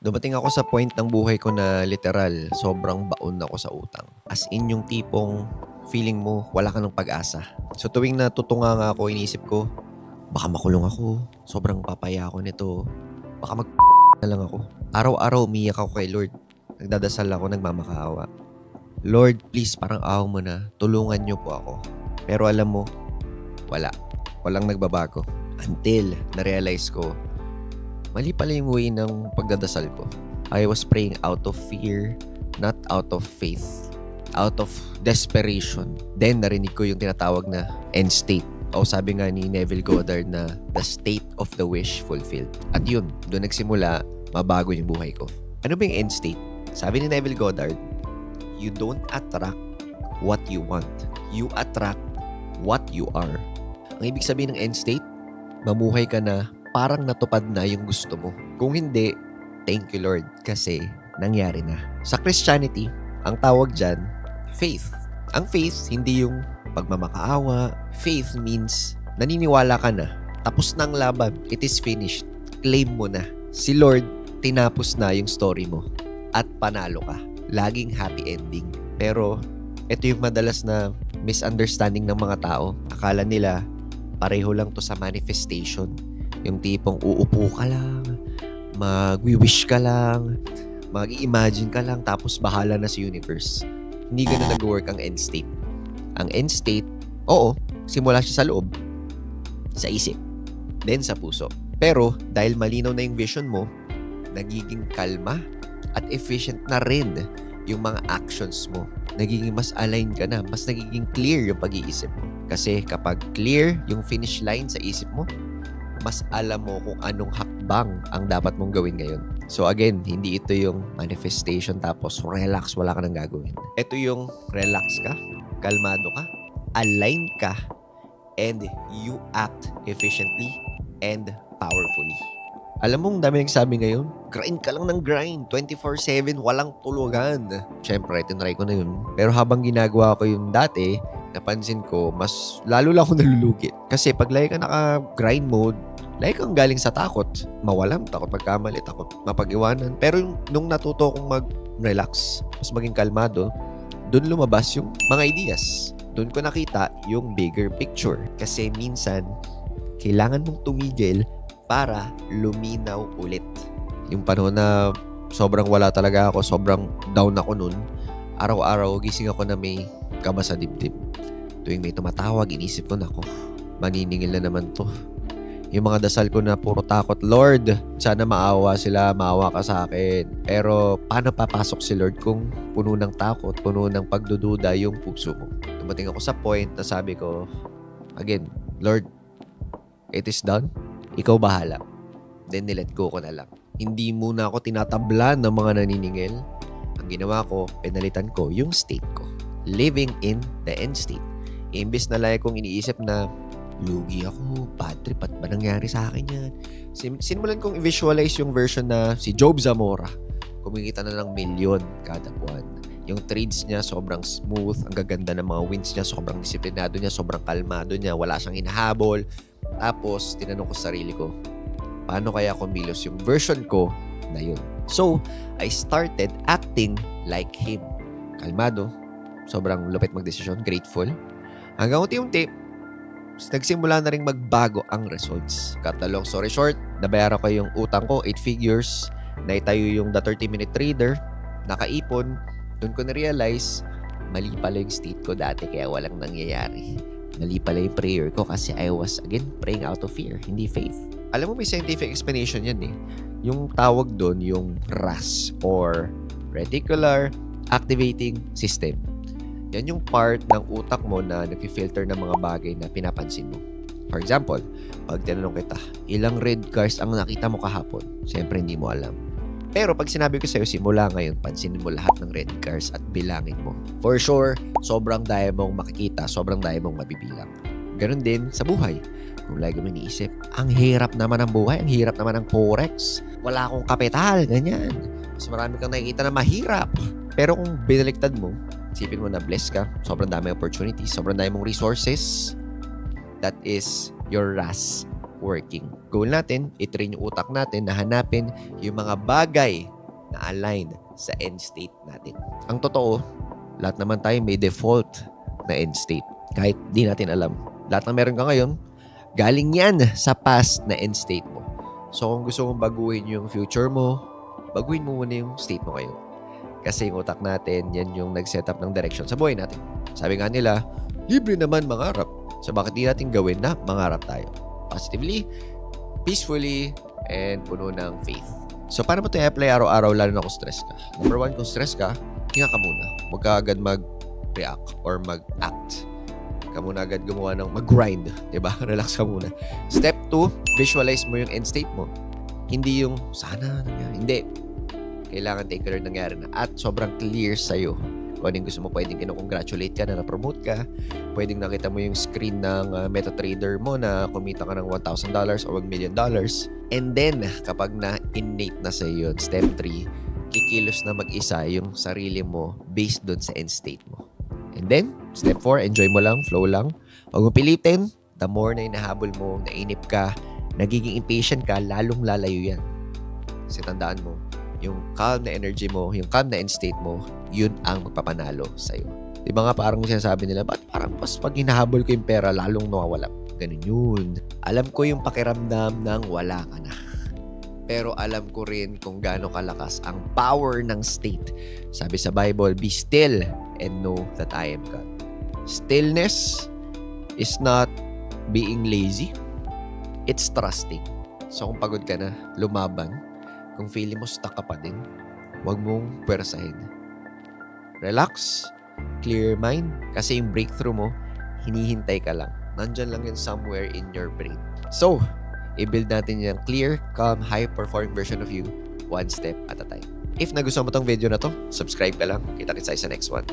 Dumating ako sa point ng buhay ko na literal, sobrang baon ako sa utang. As in yung tipong feeling mo wala ka ng pag-asa. So tuwing natutunga nga ako, inisip ko, baka makulong ako. Sobrang papaya ako nito. Baka na lang ako. Araw-araw umiyak ako kay Lord. Nagdadasal ako, nagmamakaawa. Lord, please, parang awa mo na. Tulungan niyo po ako. Pero alam mo, wala. Walang nagbabago. Until na-realize ko, mali pala yung way ng pagdadasal ko. I was praying out of fear, not out of faith. Out of desperation. Then, narinig ko yung tinatawag na end state. O sabi nga ni Neville Goddard na the state of the wish fulfilled. At yun, doon nagsimula, mabago yung buhay ko. Ano ba yung end state? Sabi ni Neville Goddard, you don't attract what you want. You attract what you are. Ang ibig sabihin ng end state, mamuhay ka na parang natupad na yung gusto mo. Kung hindi, thank you Lord kasi nangyari na. Sa Christianity, ang tawag dyan, faith. Ang faith, hindi yung pagmamakaawa. Faith means naniniwala ka na. Tapos na ang laban. It is finished. Claim mo na. Si Lord, tinapos na yung story mo. At panalo ka. Laging happy ending. Pero, ito yung madalas na misunderstanding ng mga tao. Akala nila, pareho lang to sa manifestation. Yung tipong uupo ka lang, mag-wish ka lang, mag-imagine ka lang, tapos bahala na sa universe. Hindi ganun nag-work ang end state. Ang end state, oo, simula siya sa loob, sa isip, then sa puso. Pero, dahil malinaw na yung vision mo, nagiging kalma at efficient na rin yung mga actions mo. Nagiging mas align ka na, mas nagiging clear yung pag-iisip mo. Kasi kapag clear yung finish line sa isip mo, mas alam mo kung anong hakbang ang dapat mong gawin ngayon. So again, hindi ito yung manifestation tapos relax, wala ka nang gagawin. Ito yung relax ka, kalmado ka, align ka, and you act efficiently and powerfully. Alam mo, ang dami nagsabi ngayon, grind ka lang ng grind, 24/7, walang tulugan. Siyempre, tinry ko na yun. Pero habang ginagawa ko yun dati, napansin ko, mas lalo lang ako nalulugit. Kasi pag lagi ka naka-grind mode, lagi kang galing sa takot. Mawalan, takot magkamali, takot mapag-iwanan. Pero nung natuto kong mag-relax, mas maging kalmado, doon lumabas yung mga ideas. Doon ko nakita yung bigger picture. Kasi minsan, kailangan mong tumigil para luminaw ulit. Yung panahon na sobrang wala talaga ako, sobrang down ako nun, araw-araw gising ako na may kaba sa dibdib. Tuwing may tumatawag, inisip ko na ako, maniningil na naman to. Yung mga dasal ko na puro takot, Lord, sana maawa sila, maawa ka sa akin. Pero paano papasok si Lord kung puno ng takot, puno ng pagdududa yung puso mo? Dumating ako sa point na sabi ko, again, Lord, it is done. Ikaw bahala. Then nilet go ko na lang. Hindi muna ako tinatablan ng mga naniningil. Ang ginawa ko, penalitan ko yung state ko. Living in the end state. Imbis na lagi kong iniisip na lugi ako, bad trip, at ba nangyari sa akin yan? Simulan kong i-visualize yung version na si Job Zamora. Kumikita na ng 1,000,000 kada buwan. Yung trades niya sobrang smooth, ang gaganda ng mga wins niya, sobrang disiplinado niya, sobrang kalmado niya, wala siyang hinahabol. Tapos, tinanong ko sa sarili ko, paano kaya kumilos yung version ko na yun? So, I started acting like him. Kalmado, sobrang lupit magdesisyon, grateful. Hanggang unti-unti, nagsimula na rin magbago ang results. Cut the long story short, nabayaran ko yung utang ko, 8 figures, naitayo yung The 30-Minute Trader, nakaipon, doon ko na-realize, mali pala yung state ko dati kaya walang nangyayari. Mali pala yung prayer ko kasi I was, again, praying out of fear, hindi faith. Alam mo, may scientific explanation yan eh. Yung tawag doon, yung RAS or Reticular Activating System. Yan yung part ng utak mo na nag-filter ng mga bagay na pinapansin mo. For example, pag tinanong kita, ilang red cars ang nakita mo kahapon? Siyempre, hindi mo alam. Pero pag sinabi ko sa'yo, simula ngayon, pansinin mo lahat ng red cars at bilangin mo. For sure, sobrang daya mong makikita, sobrang daya mong mabibilang. Ganon din sa buhay. Kung lagi mo iniisip, ang hirap naman ng buhay, ang hirap naman ng forex, wala akong kapital, ganyan. Mas marami kang nakikita na mahirap. Pero kung binaliktad mo, isipin mo na blessed ka, sobrang dami opportunities, sobrang dami mong resources, that is your RAS working. Goal natin, i-train yung utak natin na hanapin yung mga bagay na aligned sa end state natin. Ang totoo, lahat naman tayo may default na end state. Kahit di natin alam. Lahat ng meron ka ngayon, galing yan sa past na end state mo. So kung gusto mong baguhin yung future mo, baguhin mo muna yung state mo ngayon. Kasi yung utak natin, yan yung nag-set up ng direction sa buhay natin. Sabi nga nila, libre naman mangarap. So bakit di natin gawin na mangarap tayo? Positively, peacefully, and puno ng faith. So, paano mo ito i-apply araw-araw lalo na kung stress ka? Number 1, kung stress ka, hinga ka muna. Huwag ka agad mag-react or mag-act. Huwag ka muna agad gumawa ng mag-grind. Diba? Relax ka muna. Step 2, visualize mo yung end state mo. Hindi yung, sana nangyari. Hindi. Kailangan take care nangyari na. At sobrang clear sa'yo. Kung anong gusto mo, pwedeng kinukongratulate ka na na-promote ka. Pwedeng nakita mo yung screen ng MetaTrader mo na kumita ka ng $1,000 or $1 million. And then, kapag na-innate na sa'yo yun, step 3, kikilos na mag-isa yung sarili mo based doon sa end state mo. And then, step 4, enjoy mo lang, flow lang. Huwag mo pilitin, the more na inahabol mo, nainip ka, nagiging impatient ka, lalong lalayo yan. Kasi tandaan mo, yung calm na energy mo, yung calm na end state mo, yun ang magpapanalo sa'yo. Diba nga parang sinasabi nila, ba't parang mas pag hinahabol ko yung pera, lalong nawawala? Ganun yun. Alam ko yung pakiramdam ng wala ka na. Pero alam ko rin kung gaano kalakas ang power ng state. Sabi sa Bible, be still and know that I am God. Stillness is not being lazy. It's trusting. So kung pagod ka na, lumaban. Kung feeling mo stuck ka pa din, huwag mong pwersahin. Relax, clear your mind, kasi yung breakthrough mo, hinihintay ka lang. Nandyan lang yun somewhere in your brain. So, i-build natin yung clear, calm, high-performing version of you, one step at a time. If nagustuhan mo tong video na to, subscribe ka lang. Kita-kits tayo sa next one.